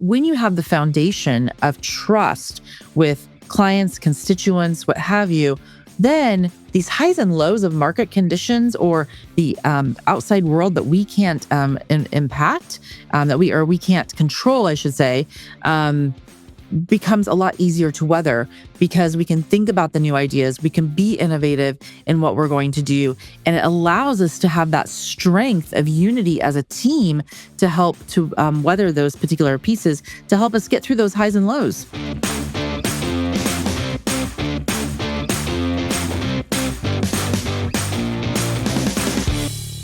when you have the foundation of trust with clients, constituents, what have you, then these highs and lows of market conditions or the outside world that we can't impact, that we can't control, I should say, becomes a lot easier to weather because we can think about the new ideas, we can be innovative in what we're going to do, and it allows us to have that strength of unity as a team to help to weather those particular pieces, to help us get through those highs and lows.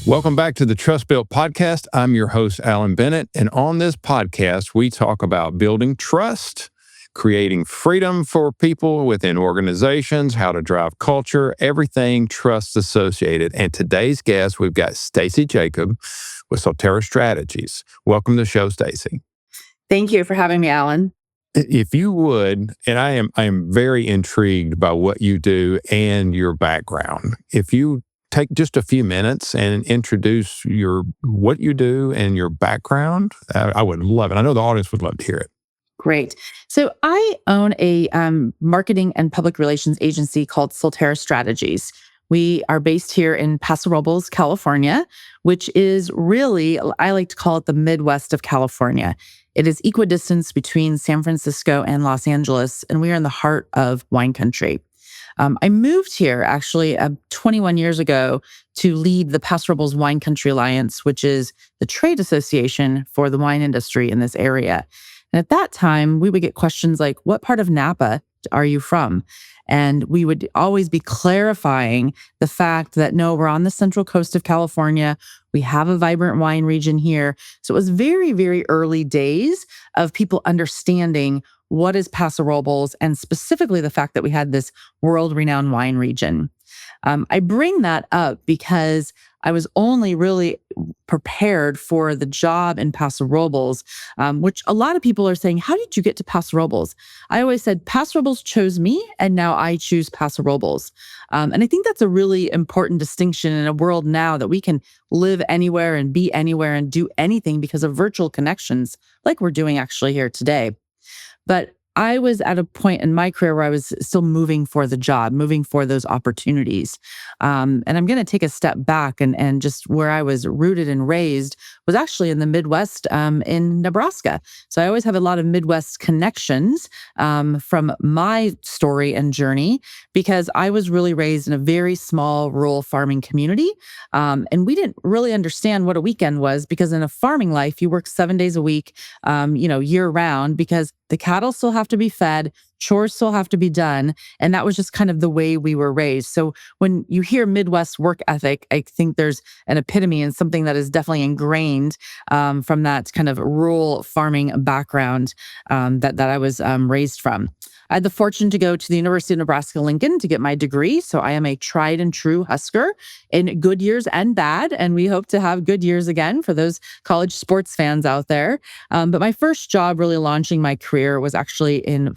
Welcome back to the TrustBuilt Podcast. I'm your host, Alan Bennett, and on this podcast, we talk about building trust, creating freedom for people within organizations, how to drive culture, everything trust associated. And today's guest, we've got Stacie Jacob with Solterra Strategies. Welcome to the show, Stacie. Thank you for having me, Alan. If you would, and I am very intrigued by what you do and your background. If you take just a few minutes and introduce what you do and your background, I would love it. I know the audience would love to hear it. Great. So I own a marketing and public relations agency called Solterra Strategies. We are based here in Paso, Robles, California, which is really, I like to call it the Midwest of California. It is equidistant between San Francisco and Los Angeles, and we are in the heart of wine country. I moved here actually 21 years ago to lead the Paso Robles Wine Country Alliance, which is the trade association for the wine industry in this area. And at that time, we would get questions like, what part of Napa are you from? And we would always be clarifying the fact that, no, we're on the central coast of California. We have a vibrant wine region here. So it was very, very early days of people understanding what is Paso Robles, and specifically the fact that we had this world-renowned wine region. I bring that up because I was only really prepared for the job in Paso Robles, which a lot of people are saying, how did you get to Paso Robles? I always said, Paso Robles chose me, and now I choose Paso Robles. And I think that's a really important distinction in a world now that we can live anywhere and be anywhere and do anything because of virtual connections like we're doing actually here today. But I was at a point in my career where I was still moving for the job, moving for those opportunities. And I'm going to take a step back and just where I was rooted and raised was actually in the Midwest in Nebraska. So I always have a lot of Midwest connections from my story and journey because I was really raised in a very small rural farming community. And we didn't really understand what a weekend was because in a farming life, you work 7 days a week, year round because the cattle still have to be fed, chores still have to be done. And that was just kind of the way we were raised. So when you hear Midwest work ethic, I think there's an epitome and something that is definitely ingrained from that kind of rural farming background that I was raised from. I had the fortune to go to the University of Nebraska-Lincoln to get my degree. So I am a tried and true Husker in good years and bad. And we hope to have good years again for those college sports fans out there. But my first job really launching my career was actually in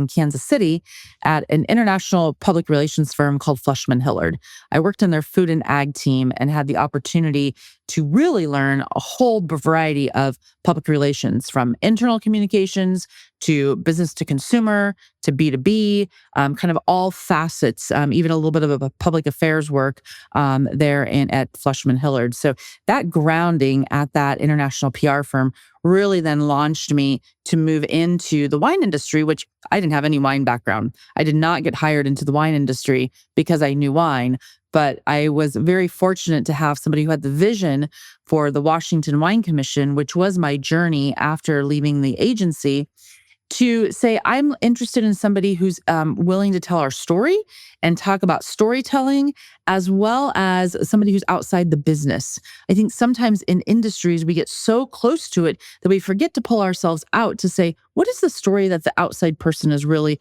Kansas City at an international public relations firm called Fleishman Hillard. I worked in their food and ag team and had the opportunity to really learn a whole variety of public relations, from internal communications to business to consumer to B2B, kind of all facets, even a little bit of a public affairs work there at Fleishman Hillard. So that grounding at that international PR firm really then launched me to move into the wine industry, which I didn't have any wine background. I did not get hired into the wine industry because I knew wine. But I was very fortunate to have somebody who had the vision for the Washington Wine Commission, which was my journey after leaving the agency, to say, I'm interested in somebody who's willing to tell our story and talk about storytelling, as well as somebody who's outside the business. I think sometimes in industries, we get so close to it that we forget to pull ourselves out to say, what is the story that the outside person is really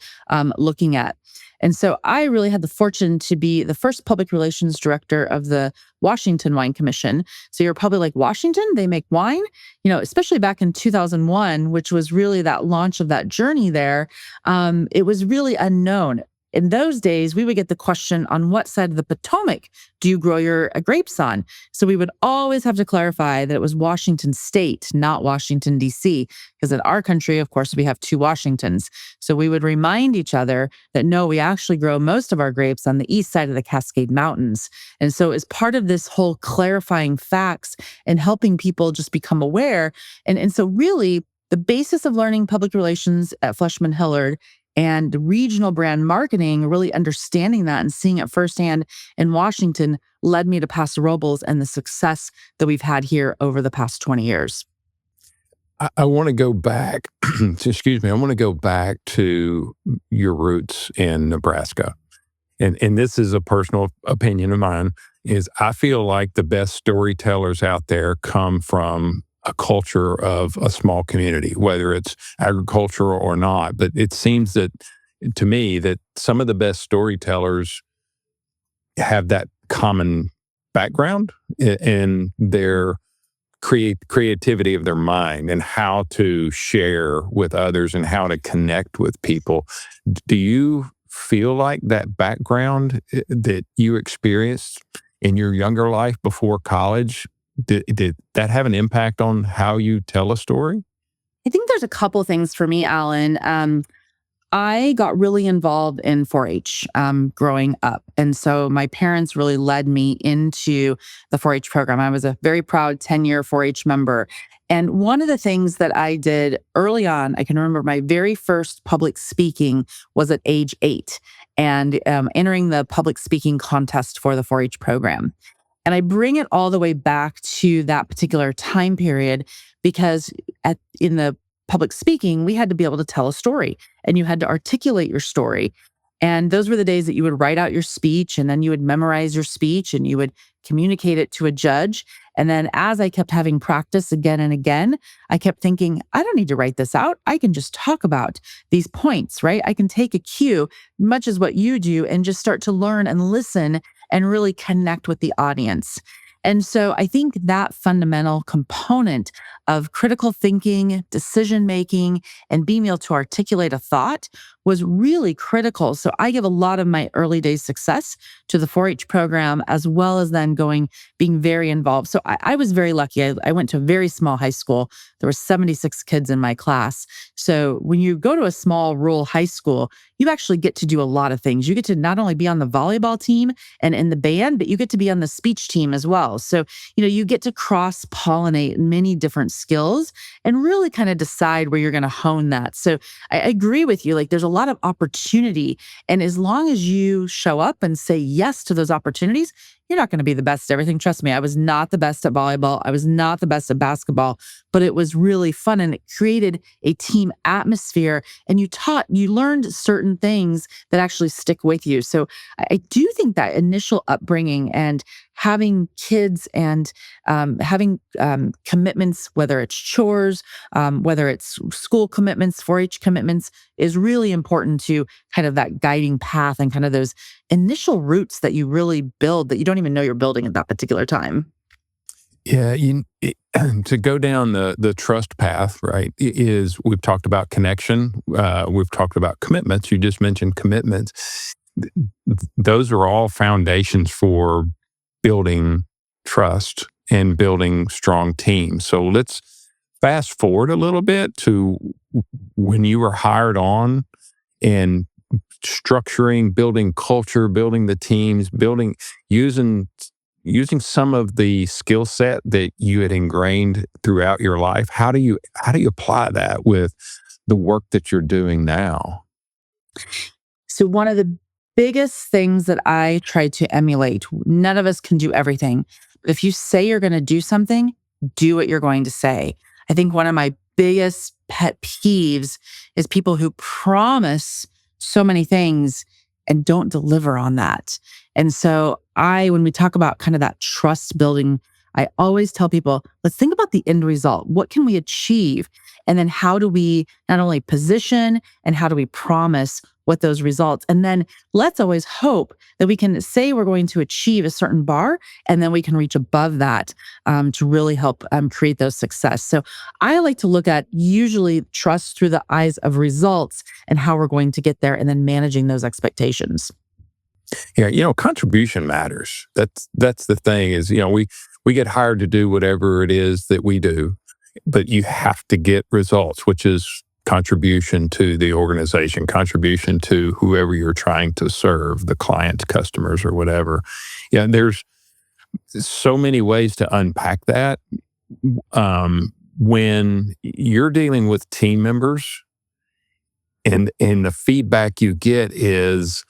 looking at? And so I really had the fortune to be the first public relations director of the Washington Wine Commission. So you're probably like, Washington, they make wine? Especially back in 2001, which was really that launch of that journey there, it was really unknown. in those days, we would get the question, on what side of the Potomac do you grow your grapes on? So we would always have to clarify that it was Washington State, not Washington, D.C., because in our country, of course, we have two Washingtons. So we would remind each other that no, we actually grow most of our grapes on the east side of the Cascade Mountains. And so as part of this whole clarifying facts and helping people just become aware, and so really the basis of learning public relations at Fleshman Hillard and regional brand marketing, really understanding that and seeing it firsthand in Washington led me to Paso Robles and the success that we've had here over the past 20 years. I want to go back, excuse me, I want to go back to your roots in Nebraska. And this is a personal opinion of mine, is I feel like the best storytellers out there come from a culture of a small community, whether it's agricultural or not. But it seems that, to me, that some of the best storytellers have that common background in their creativity of their mind and how to share with others and how to connect with people. Do you feel like that background that you experienced in your younger life before college, did that have an impact on how you tell a story? I think there's a couple things for me, Alan. I got really involved in 4-H growing up. And so my parents really led me into the 4-H program. I was a very proud 10-year 4-H member. And one of the things that I did early on, I can remember my very first public speaking was at age 8 and entering the public speaking contest for the 4-H program. And I bring it all the way back to that particular time period because in the public speaking, we had to be able to tell a story and you had to articulate your story. And those were the days that you would write out your speech and then you would memorize your speech and you would communicate it to a judge. And then as I kept having practice again and again, I kept thinking, I don't need to write this out. I can just talk about these points, right? I can take a cue, much as what you do, and just start to learn and listen and really connect with the audience. And so I think that fundamental component of critical thinking, decision-making, and being able to articulate a thought was really critical. So I give a lot of my early days success to the 4-H program, as well as then being very involved. So I was very lucky. I went to a very small high school. There were 76 kids in my class. So when you go to a small rural high school, you actually get to do a lot of things. You get to not only be on the volleyball team and in the band, but you get to be on the speech team as well. So, you get to cross-pollinate many different skills and really kind of decide where you're going to hone that. So I agree with you. Like there's a lot of opportunity. And as long as you show up and say yes to those opportunities, you're not going to be the best at everything. Trust me, I was not the best at volleyball. I was not the best at basketball, but it was really fun and it created a team atmosphere and you learned certain things that actually stick with you. So I do think that initial upbringing and having kids and having commitments, whether it's chores, whether it's school commitments, 4-H commitments, is really important to kind of that guiding path and kind of those initial roots that you really build that you don't even know you're building at that particular time. Yeah, to go down the trust path, right, we've talked about connection, we've talked about commitments. You just mentioned commitments. Those are all foundations for building trust and building strong teams. So let's fast forward a little bit to when you were hired on and structuring, building culture, building the teams, using some of the skill set that you had ingrained throughout your life. How do you apply that with the work that you're doing now? So one of the biggest things that I try to emulate, none of us can do everything. But if you say you're going to do something, do what you're going to say. I think one of my biggest pet peeves is people who promise so many things and don't deliver on that. And so when we talk about kind of that trust building I always tell people, let's think about the end result. What can we achieve? And then how do we not only position and how do we promise what those results? And then let's always hope that we can say we're going to achieve a certain bar and then we can reach above that to really help create those success. So I like to look at usually trust through the eyes of results and how we're going to get there and then managing those expectations. Yeah, contribution matters. That's the thing is, we get hired to do whatever it is that we do, but you have to get results, which is contribution to the organization, contribution to whoever you're trying to serve, the client, customers, or whatever. Yeah, there's so many ways to unpack that. When you're dealing with team members and the feedback you get is,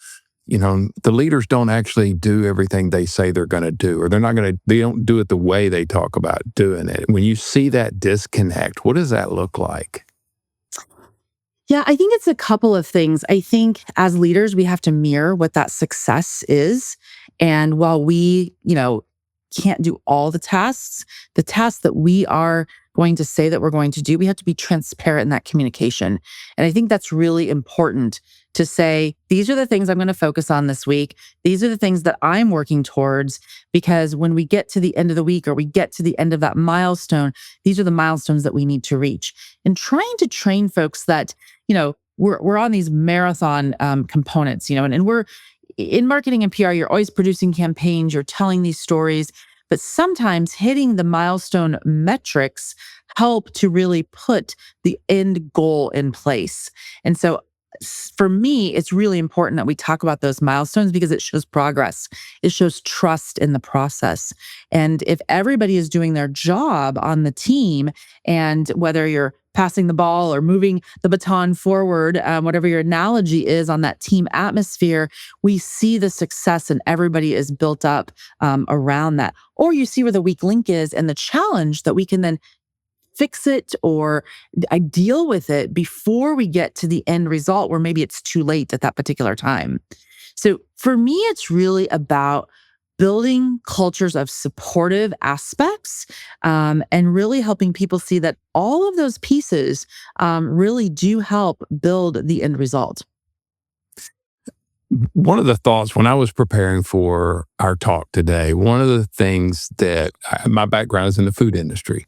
the leaders don't actually do everything they say they're going to do, or they don't do it the way they talk about doing it. When you see that disconnect, what does that look like? Yeah, I think it's a couple of things. I think as leaders, we have to mirror what that success is. And while we, can't do all the tasks that we are going to say that we're going to do, we have to be transparent in that communication. And I think that's really important to say, these are the things I'm going to focus on this week. These are the things that I'm working towards, because when we get to the end of the week or we get to the end of that milestone, these are the milestones that we need to reach. And trying to train folks that, we're on these marathon components, and we're in marketing and PR, you're always producing campaigns, you're telling these stories, but sometimes hitting the milestone metrics help to really put the end goal in place. And so for me, it's really important that we talk about those milestones because it shows progress. It shows trust in the process. And if everybody is doing their job on the team, and whether you're passing the ball or moving the baton forward, whatever your analogy is on that team atmosphere, we see the success and everybody is built up around that. Or you see where the weak link is and the challenge that we can then fix it or I deal with it before we get to the end result where maybe it's too late at that particular time. So for me, it's really about building cultures of supportive aspects and really helping people see that all of those pieces really do help build the end result. One of the thoughts when I was preparing for our talk today, one of the things that my background is in the food industry.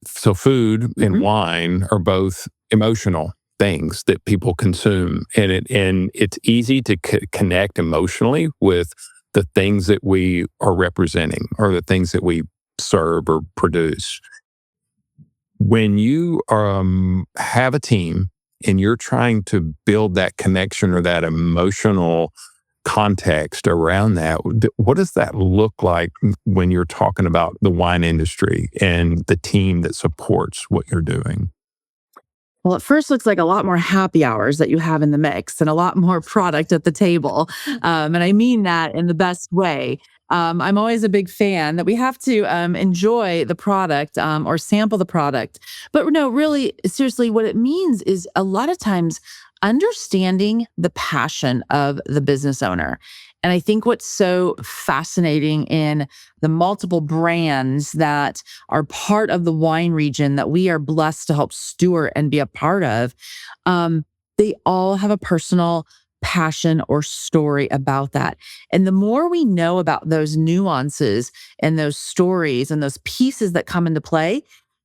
So food and wine are both emotional things that people consume, and it's easy to connect emotionally with the things that we are representing or the things that we serve or produce. When you have a team and you're trying to build that connection or that emotional context around that, what does that look like when you're talking about the wine industry and the team that supports what you're doing? Well, it first looks like a lot more happy hours that you have in the mix and a lot more product at the table. And I mean that in the best way. I'm always a big fan that we have to enjoy the product or sample the product. But no, really, seriously, what it means is a lot of times understanding the passion of the business owner. And I think what's so fascinating in the multiple brands that are part of the wine region that we are blessed to help steward and be a part of, they all have a personal passion or story about that. And the more we know about those nuances and those stories and those pieces that come into play,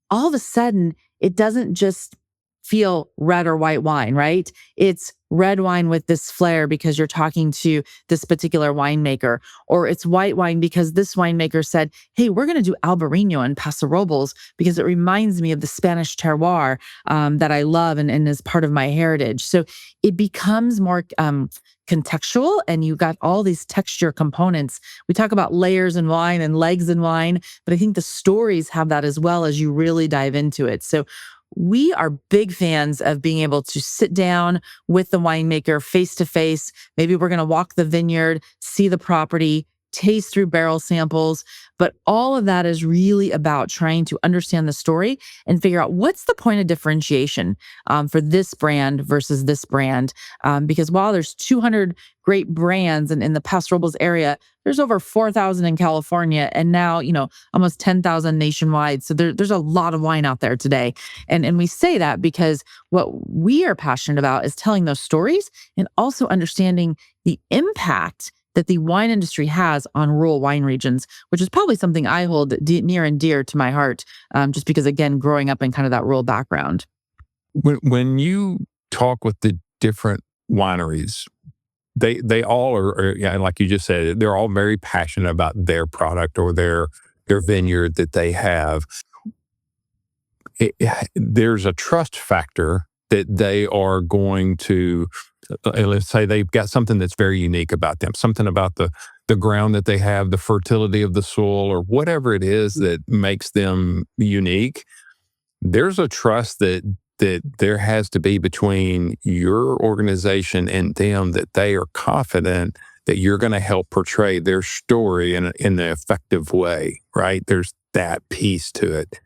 all of a sudden, it doesn't just feel red or white wine, right? It's red wine with this flair because you're talking to this particular winemaker, or it's white wine because this winemaker said, hey, we're going to do Albarino and Paso Robles because it reminds me of the Spanish terroir that I love and is part of my heritage. So it becomes more contextual, and you got all these texture components. We talk about layers in wine and legs in wine, but I think the stories have that as well as you really dive into it. So we are big fans of being able to sit down with the winemaker face to face. Maybe we're going to walk the vineyard, see the property, taste through barrel samples. But all of that is really about trying to understand the story and figure out what's the point of differentiation for this brand versus this brand. Because while there's 200 great brands in the Paso Robles area, there's over 4,000 in California, and now, almost 10,000 nationwide. So there's a lot of wine out there today. And we say that because what we are passionate about is telling those stories and also understanding the impact that the wine industry has on rural wine regions, which is probably something I hold near and dear to my heart, just because, again, growing up in kind of that rural background. When you talk with the different wineries, they all are, yeah, like you just said, they're all very passionate about their product or their vineyard that they have. There's a trust factor that they are going to, let's say they've got something that's very unique about them, something about the ground that they have, the fertility of the soil, or whatever it is that makes them unique. There's a trust that there has to be between your organization and them, that they are confident that you're going to help portray their story in an effective way, right? There's that piece to it.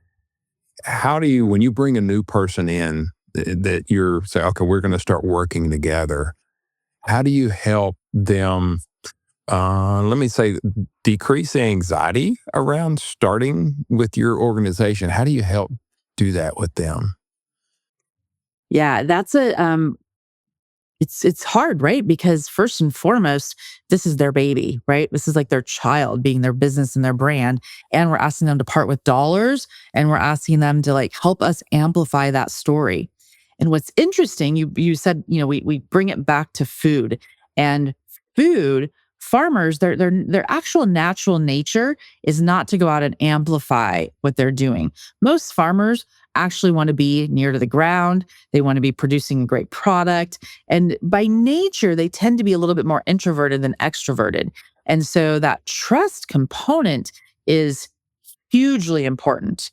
How do you, when you bring a new person in that you're say, okay, we're going to start working together, how do you help them, let me say, decrease the anxiety around starting with your organization? How do you help do that with them? Yeah, that's it's hard, right? Because first and foremost, this is their baby, right? This is like their child being their business and their brand. And we're asking them to part with dollars, and we're asking them to like help us amplify that story. And what's interesting, you said, we bring it back to food, and food farmers, their actual natural nature is not to go out and amplify what they're doing. Most farmers actually want to be near to the ground. They want to be producing a great product. And by nature, they tend to be a little bit more introverted than extroverted. And so that trust component is hugely important.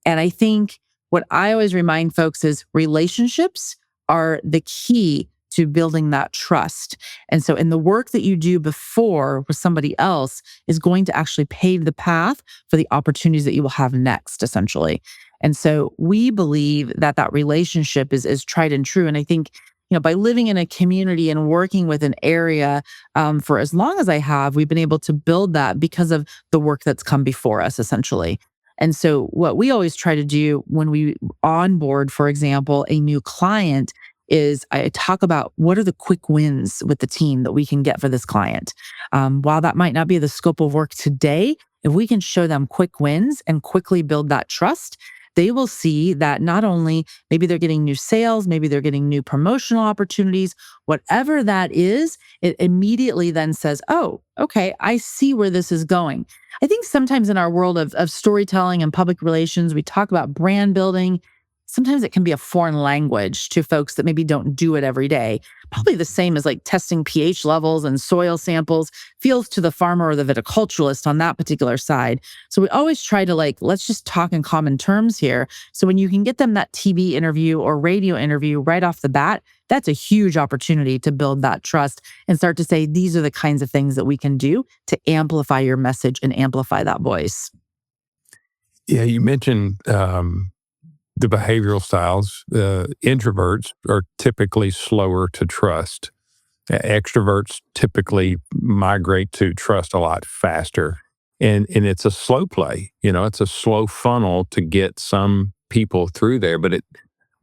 And I think what I always remind folks is relationships are the key to building that trust. And so in the work that you do before with somebody else is going to actually pave the path for the opportunities that you will have next, essentially. And so we believe that that relationship is tried and true. And I think, by living in a community and working with an area for as long as I have, we've been able to build that because of the work that's come before us, essentially. And so what we always try to do when we onboard, for example, a new client is I talk about what are the quick wins with the team that we can get for this client. While that might not be the scope of work today, if we can show them quick wins and quickly build that trust, they will see that not only maybe they're getting new sales, maybe they're getting new promotional opportunities, whatever that is, it immediately then says, oh, okay, I see where this is going. I think sometimes in our world of storytelling and public relations, we talk about brand building. Sometimes it can be a foreign language to folks that maybe don't do it every day. Probably the same as like testing pH levels and soil samples feels to the farmer or the viticulturalist on that particular side. So we always try to let's just talk in common terms here. So when you can get them that TV interview or radio interview right off the bat, that's a huge opportunity to build that trust and start to say, these are the kinds of things that we can do to amplify your message and amplify that voice. Yeah, you mentioned the behavioral styles. Introverts are typically slower to trust. Extroverts typically migrate to trust a lot faster. And it's a slow play. It's a slow funnel to get some people through there. But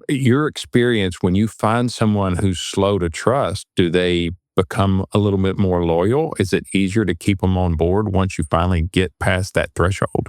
your experience, when you find someone who's slow to trust, do they become a little bit more loyal? Is it easier to keep them on board once you finally get past that threshold?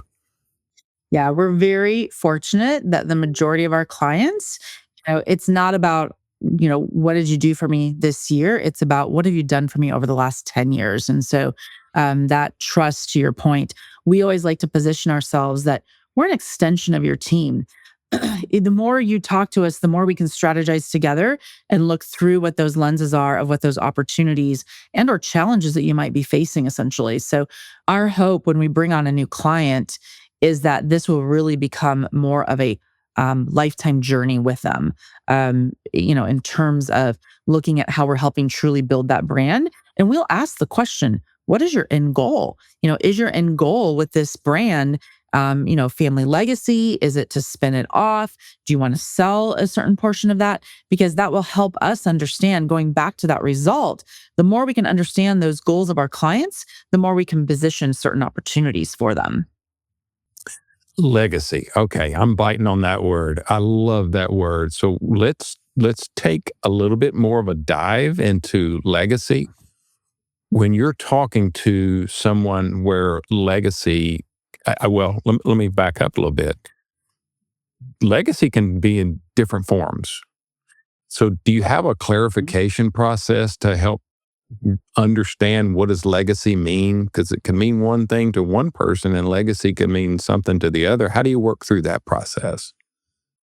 Yeah, we're very fortunate that the majority of our clients, it's not about, what did you do for me this year? It's about what have you done for me over the last 10 years? And so that trust, to your point, we always like to position ourselves that we're an extension of your team. The more you talk to us, the more we can strategize together and look through what those lenses are of what those opportunities and or challenges that you might be facing, essentially. So our hope when we bring on a new client is that this will really become more of a lifetime journey with them, in terms of looking at how we're helping truly build that brand. And we'll ask the question, what is your end goal? Is your end goal with this brand, family legacy? Is it to spin it off? Do you want to sell a certain portion of that? Because that will help us understand, going back to that result, the more we can understand those goals of our clients, the more we can position certain opportunities for them. Legacy. Okay, I'm biting on that word. I love that word. So let's take a little bit more of a dive into legacy. When you're talking to someone where legacy, let me back up a little bit. Legacy can be in different forms. So do you have a clarification process to help understand what does legacy mean? Because it can mean one thing to one person and legacy can mean something to the other. How do you work through that process?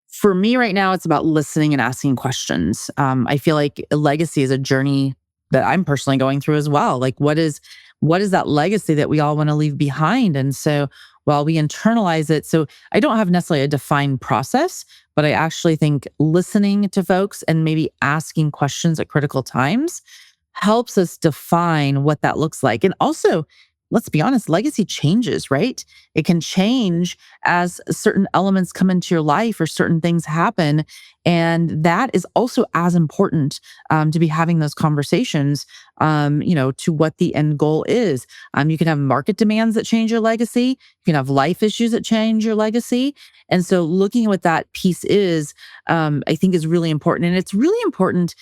For me right now, it's about listening and asking questions. I feel like legacy is a journey that I'm personally going through as well. Like, what is that legacy that we all want to leave behind? And so while we internalize it, so I don't have necessarily a defined process, but I actually think listening to folks and maybe asking questions at critical times helps us define what that looks like. And also, let's be honest, legacy changes, right? It can change as certain elements come into your life or certain things happen. And that is also as important to be having those conversations, to what the end goal is. You can have market demands that change your legacy. You can have life issues that change your legacy. And so looking at what that piece is, I think is really important. And it's really important.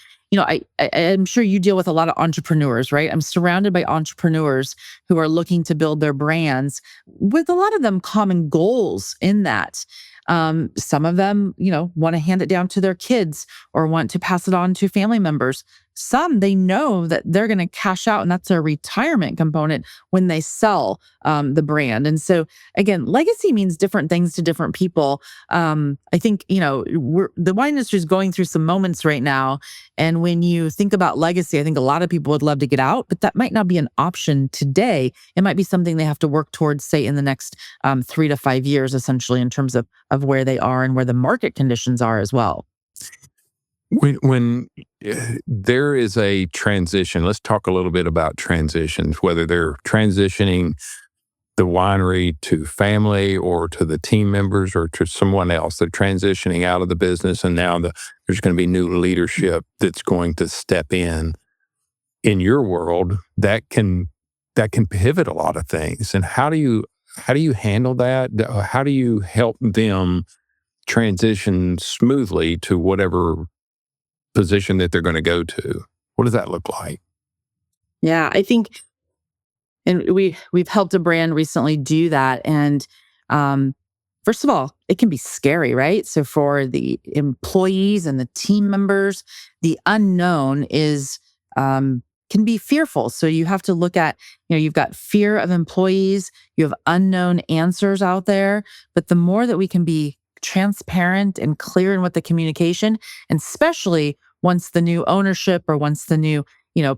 I'm sure you deal with a lot of entrepreneurs, right? I'm surrounded by entrepreneurs who are looking to build their brands with a lot of them common goals in that. Some of them, want to hand it down to their kids or want to pass it on to family members. Some, they know that they're going to cash out, and that's their retirement component when they sell the brand. And so, again, legacy means different things to different people. I think, the wine industry is going through some moments right now. And when you think about legacy, I think a lot of people would love to get out, but that might not be an option today. It might be something they have to work towards, say, in the next 3 to 5 years, essentially, in terms of where they are and where the market conditions are as well. When there is a transition, let's talk a little bit about transitions, whether they're transitioning the winery to family or to the team members or to someone else. They're transitioning out of the business, and now there's going to be new leadership that's going to step in. In your world, that can pivot a lot of things. And how do you handle that? How do you help them transition smoothly to whatever position that they're going to go to? What does that look like? Yeah, I think, and we've helped a brand recently do that. And first of all, it can be scary, right? So for the employees and the team members, the unknown is can be fearful. So you have to look at, you've got fear of employees, you have unknown answers out there. But the more that we can be transparent and clear in what the communication, and especially once the new ownership or once the new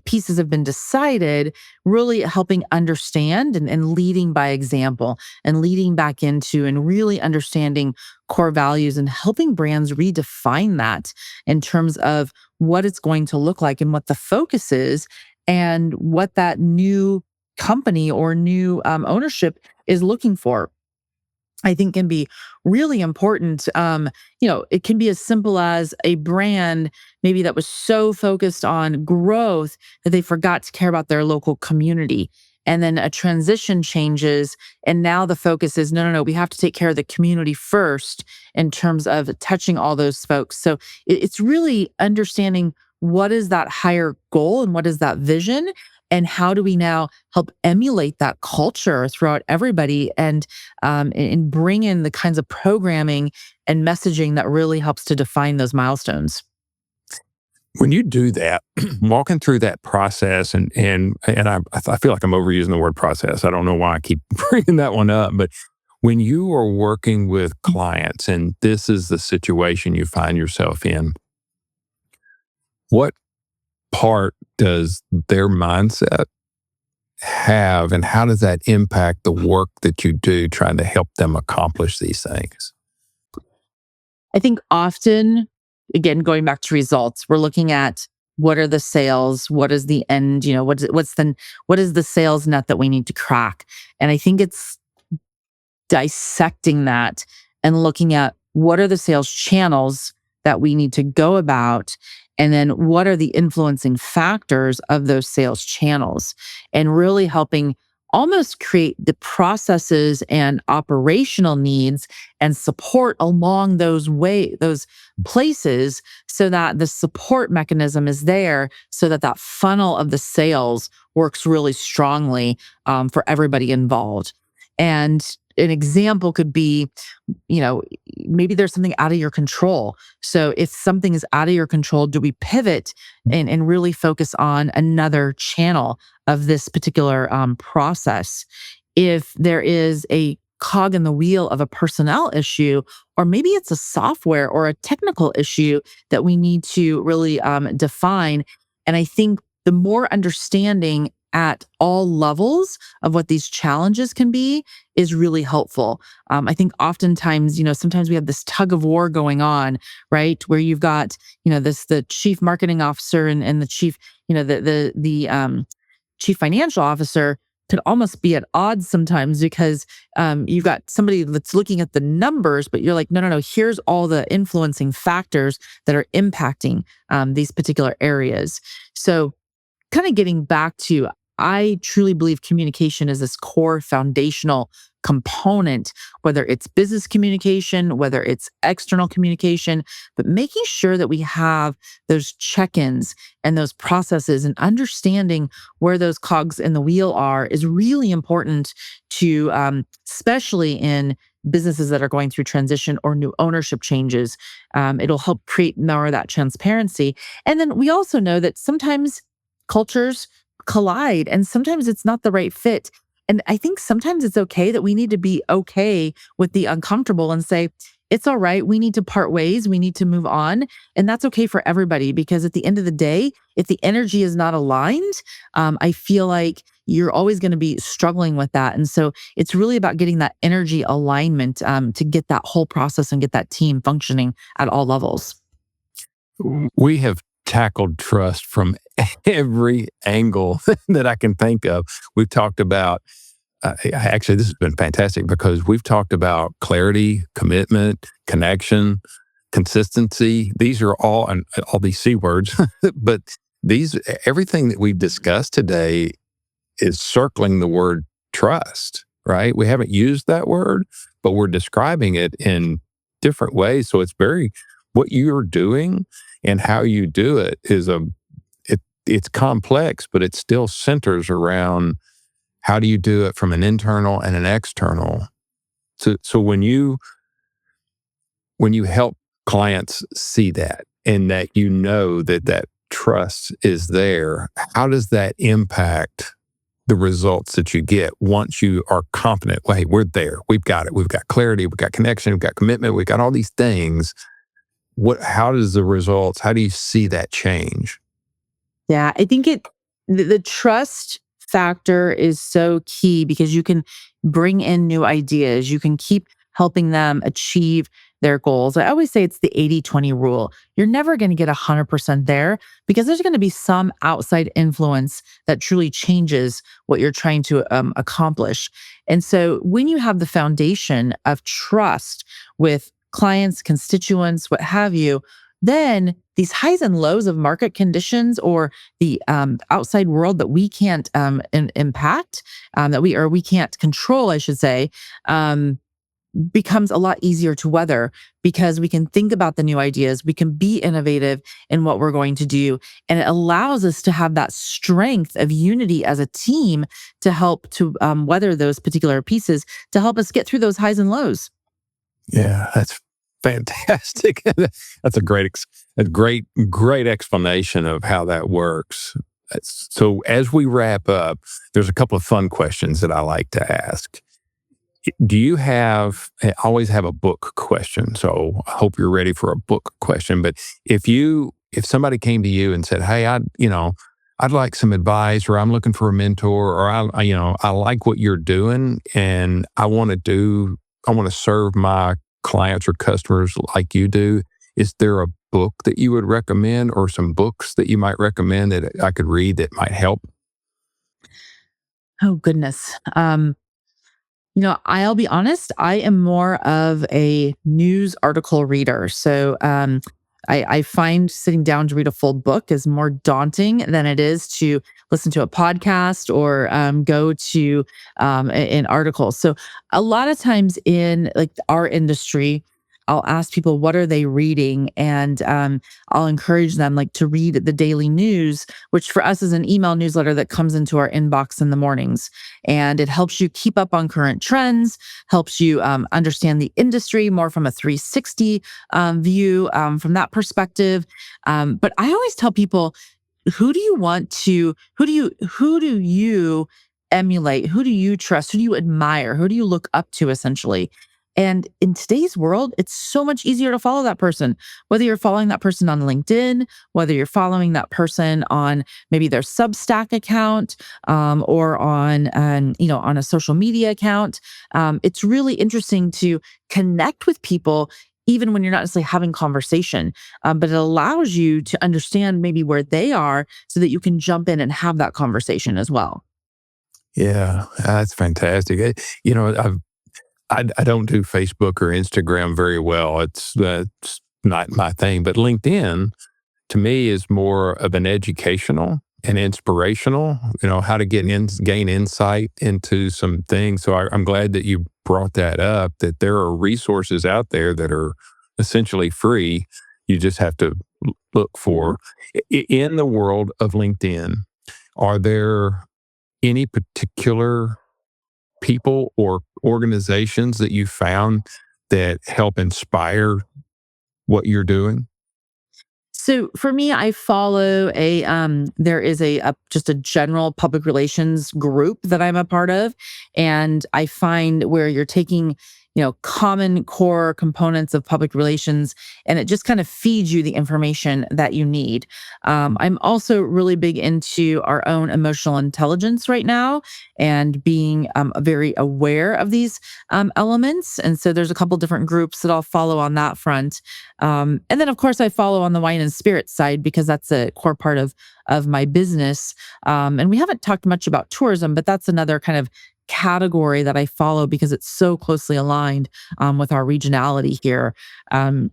pieces have been decided, really helping understand and leading by example and leading back into and really understanding core values and helping brands redefine that in terms of what it's going to look like and what the focus is and what that new company or new ownership is looking for. I think can be really important. It can be as simple as a brand maybe that was so focused on growth that they forgot to care about their local community. And then a transition changes. And now the focus is no, we have to take care of the community first in terms of touching all those folks. So it's really understanding what is that higher goal and what is that vision. And how do we now help emulate that culture throughout everybody and bring in the kinds of programming and messaging that really helps to define those milestones? When you do that, walking through that process, and I feel like I'm overusing the word process. I don't know why I keep bringing that one up, but when you are working with clients and this is the situation you find yourself in, what part does their mindset have, and how does that impact the work that you do trying to help them accomplish these things? I think often, again, going back to results, we're looking at what are the sales? What is the end? What is the sales net that we need to crack? And I think it's dissecting that and looking at what are the sales channels that we need to go about, and then what are the influencing factors of those sales channels, and really helping almost create the processes and operational needs and support along those places, so that the support mechanism is there, so that that funnel of the sales works really strongly, for everybody involved. And an example could be, you know, maybe there's something out of your control. So if something is out of your control, do we pivot and really focus on another channel of this particular process? If there is a cog in the wheel of a personnel issue, or maybe it's a software or a technical issue that we need to really define. And I think the more understanding at all levels of what these challenges can be is really helpful. I think oftentimes, sometimes we have this tug of war going on, right? Where you've got, the chief marketing officer and the chief, the chief financial officer could almost be at odds sometimes, because you've got somebody that's looking at the numbers, but you're like, no, here's all the influencing factors that are impacting these particular areas. So kind of getting back to, I truly believe communication is this core foundational component, whether it's business communication, whether it's external communication, but making sure that we have those check-ins and those processes and understanding where those cogs in the wheel are is really important to, especially in businesses that are going through transition or new ownership changes. It'll help create more of that transparency. And then we also know that sometimes cultures collide, and sometimes it's not the right fit. And I think sometimes it's okay that we need to be okay with the uncomfortable and say, it's all right. We need to part ways. We need to move on. And that's okay for everybody, because at the end of the day, if the energy is not aligned, I feel like you're always going to be struggling with that. And so it's really about getting that energy alignment to get that whole process and get that team functioning at all levels. We have tackled trust from every angle that I can think of. We've talked about, actually, this has been fantastic, because we've talked about clarity, commitment, connection, consistency. These are all these C words, but everything that we've discussed today is circling the word trust, right? We haven't used that word, but we're describing it in different ways. So it's what you're doing and how you do it is it's complex, but it still centers around how do you do it from an internal and an external. So when you help clients see that, and that that trust is there, how does that impact the results that you get once you are confident? Well, hey, we're there. We've got it. We've got clarity. We've got connection. We've got commitment. We've got all these things. How do you see that change? Yeah, I think the trust factor is so key, because you can bring in new ideas. You can keep helping them achieve their goals. I always say it's the 80-20 rule. You're never going to get 100% there, because there's going to be some outside influence that truly changes what you're trying to accomplish. And so when you have the foundation of trust with clients, constituents, what have you, then these highs and lows of market conditions, or the outside world that we can't impact, that we can't control, I should say, becomes a lot easier to weather, because we can think about the new ideas, we can be innovative in what we're going to do, and it allows us to have that strength of unity as a team to help to weather those particular pieces, to help us get through those highs and lows. Yeah, that's fantastic. That's a great explanation of how that works. So as we wrap up, there's a couple of fun questions that I like to ask. I always have a book question, so I hope you're ready for a book question. But if somebody came to you and said, hey, I'd like some advice, or I'm looking for a mentor, or I like what you're doing, and I want to serve my clients or customers like you do, is there a book that you would recommend or some books that you might recommend that I could read that might help? Oh, goodness. I'll be honest, I am more of a news article reader. So I find sitting down to read a full book is more daunting than it is to listen to a podcast or go to an article. So a lot of times in like our industry, I'll ask people what are they reading, and I'll encourage them like to read the daily news, which for us is an email newsletter that comes into our inbox in the mornings, and it helps you keep up on current trends, helps you understand the industry more from a 360 view from that perspective. But I always tell people, who do you emulate? Who do you trust? Who do you admire? Who do you look up to essentially? And in today's world, it's so much easier to follow that person, whether you're following that person on LinkedIn, whether you're following that person on maybe their Substack account, or on a social media account. It's really interesting to connect with people even when you're not necessarily having conversation, but it allows you to understand maybe where they are so that you can jump in and have that conversation as well. Yeah, that's fantastic. I don't do Facebook or Instagram very well. That's not my thing. But LinkedIn, to me, is more of an educational and inspirational. How to gain insight into some things. So I'm glad that you brought that up. That there are resources out there that are essentially free. You just have to look for. In the world of LinkedIn, are there any particular people or organizations that you found that help inspire what you're doing? So for me, I follow there is just a general public relations group that I'm a part of. And I find where you're taking, common core components of public relations, and it just kind of feeds you the information that you need. I'm also really big into our own emotional intelligence right now and being very aware of these elements. And so there's a couple different groups that I'll follow on that front. And then, of course, I follow on the wine and spirit side because that's a core part of my business. And we haven't talked much about tourism, but that's another kind of category that I follow because it's so closely aligned with our regionality here.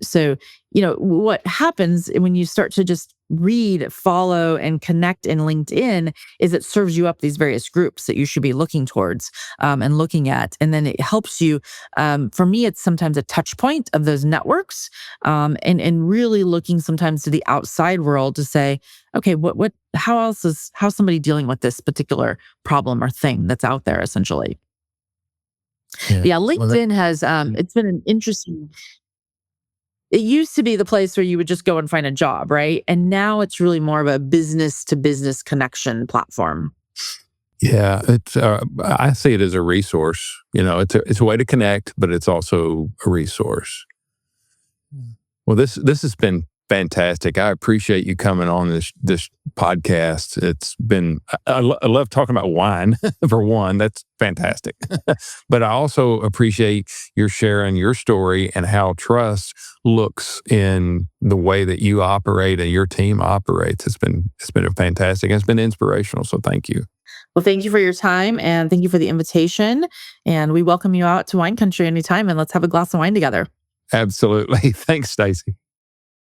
So, what happens when you start to just read, follow, and connect in LinkedIn is it serves you up these various groups that you should be looking towards and looking at. And then it helps you. For me, it's sometimes a touch point of those networks and really looking sometimes to the outside world to say, okay, how's somebody dealing with this particular problem or thing that's out there essentially. Yeah. Yeah, Well, that, LinkedIn has it's been an interesting. It used to be the place where you would just go and find a job, right? And now it's really more of a business to business connection platform. yeah, I see it as a resource. It's a way to connect, but it's also a resource. Well, this has been fantastic. I appreciate you coming on this podcast. It's been I love talking about wine for one. That's fantastic. But I also appreciate your sharing your story and how trust looks in the way that you operate and your team operates. It's been fantastic. It's been inspirational. So thank you. Well, thank you for your time and thank you for the invitation. And we welcome you out to wine country anytime and let's have a glass of wine together. Absolutely. Thanks, Stacie.